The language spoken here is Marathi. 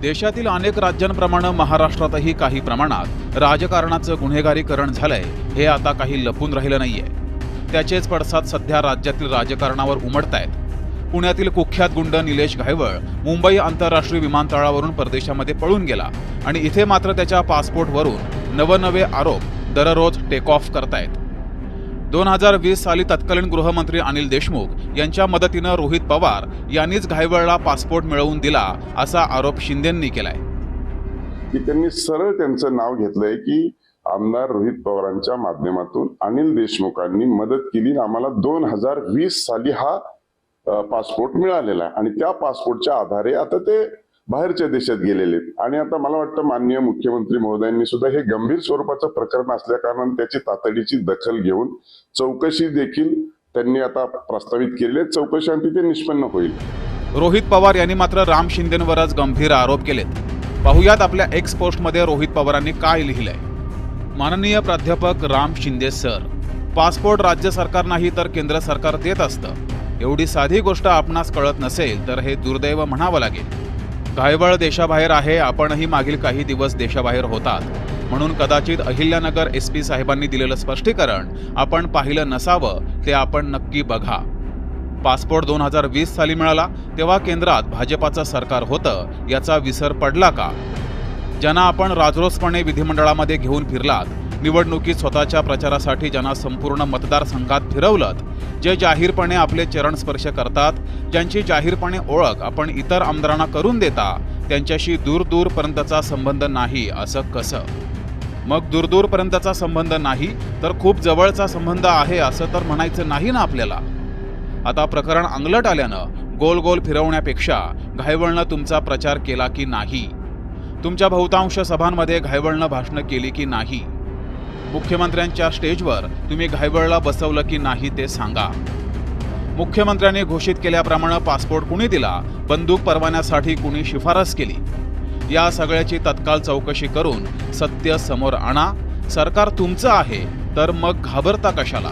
देशातील अनेक राज्यांप्रमाणे महाराष्ट्रातही काही प्रमाणात राजकारणाचं गुन्हेगारीकरण झालंय हे आता काही लपून राहिलं नाहीये। त्याचेच पडसाद सध्या राज्यातील राजकारणावर उमटतायत। पुण्यातील कुख्यात गुंड निलेश घायवळ मुंबई आंतरराष्ट्रीय विमानतळावरून परदेशामध्ये पळून गेला आणि इथे मात्र त्याच्या पासपोर्टवरून नवनवे आरोप दररोज टेक ऑफ करतायत। 2020 साली तत्कालीन गृहमंत्री अनिल देशमुख यांच्या मदतीनं रोहित पवार यांनीच घायवळला पासपोर्ट मिळवून दिला असा आरोप शिंदेंनी केलाय। की त्यांनी सरळ त्यांचं नाव घेतलंय की आमदार रोहित पवारांच्या माध्यमातून अनिल देशमुखांनी मदत केली, आम्हाला 2020 साली हा पासपोर्ट मिळालेला आहे आणि त्या पासपोर्टच्या आधारे आता ते बाहेरच्या देशात गेलेले आहेत। आणि आता मला वाटतं माननीय मुख्यमंत्री महोदयांनी सुद्धा हे गंभीर स्वरूपाचं प्रकरण असल्या कारणाने त्याची तातडीची दखल घेऊन चौकशी देखील त्यांनी आता प्रस्तावित केली आहे। चौकशी आणि ते निष्पन्न होईल। रोहित पवार यांनी मात्र राम शिंदेंवरच गंभीर आरोप केलेत। पाहुयात आपल्या एक्स पोस्टमध्ये रोहित पवारांनी काय लिहिलंय। माननीय प्राध्यापक राम शिंदे सर, पासपोर्ट राज्य सरकार नाही तर केंद्र सरकार देत असतं। एवढी साधी गोष्ट आपणास कळत नसेल तर हे दुर्दैव म्हणावं लागेल। घायवळ देशाबाहेर आहे, आपणही मागील काही दिवस देशाबाहेर होतात, म्हणून कदाचित अहिल्यानगर SP साहेबांनी दिलेलं स्पष्टीकरण आपण पाहिलं नसावं, ते आपण नक्की बघा। पासपोर्ट 2020 साली मिळाला तेव्हा केंद्रात भाजपाचं सरकार होतं, याचा विसर पडला का? ज्यांना आपण राजरोसपणे विधिमंडळामध्ये घेऊन फिरलात, निवडणुकीत स्वतःच्या प्रचारासाठी ज्यांना संपूर्ण मतदारसंघात फिरवलं, जे जाहीरपणे आपले चरण स्पर्श करतात, ज्यांची जाहीरपणे ओळख आपण इतर आमदारांना करून देता, त्यांच्याशी दूरपर्यंतचा संबंध नाही असं कसं? मग दूरपर्यंतचा संबंध नाही तर खूप जवळचा संबंध आहे असं तर म्हणायचं नाही ना आपल्याला। आता प्रकरण अंगलट आल्यानं गोल गोल फिरवण्यापेक्षा घायवळनं तुमचा प्रचार केला की नाही? तुमच्या बहुतांश सभांमध्ये घायवळनं भाषणं केली की नाही? मुख्यमंत्र्यांच्या स्टेजवर तुम्ही घायवळला बसवलं की नाही ते सांगा। मुख्यमंत्र्यांनी घोषित केल्याप्रमाणे पासपोर्ट कुणी दिला, बंदूक परवान्यासाठी कुणी शिफारस केली, या सगळ्याची तत्काळ चौकशी करून सत्य समोर आणा। सरकार तुमचं आहे तर मग घाबरता कशाला?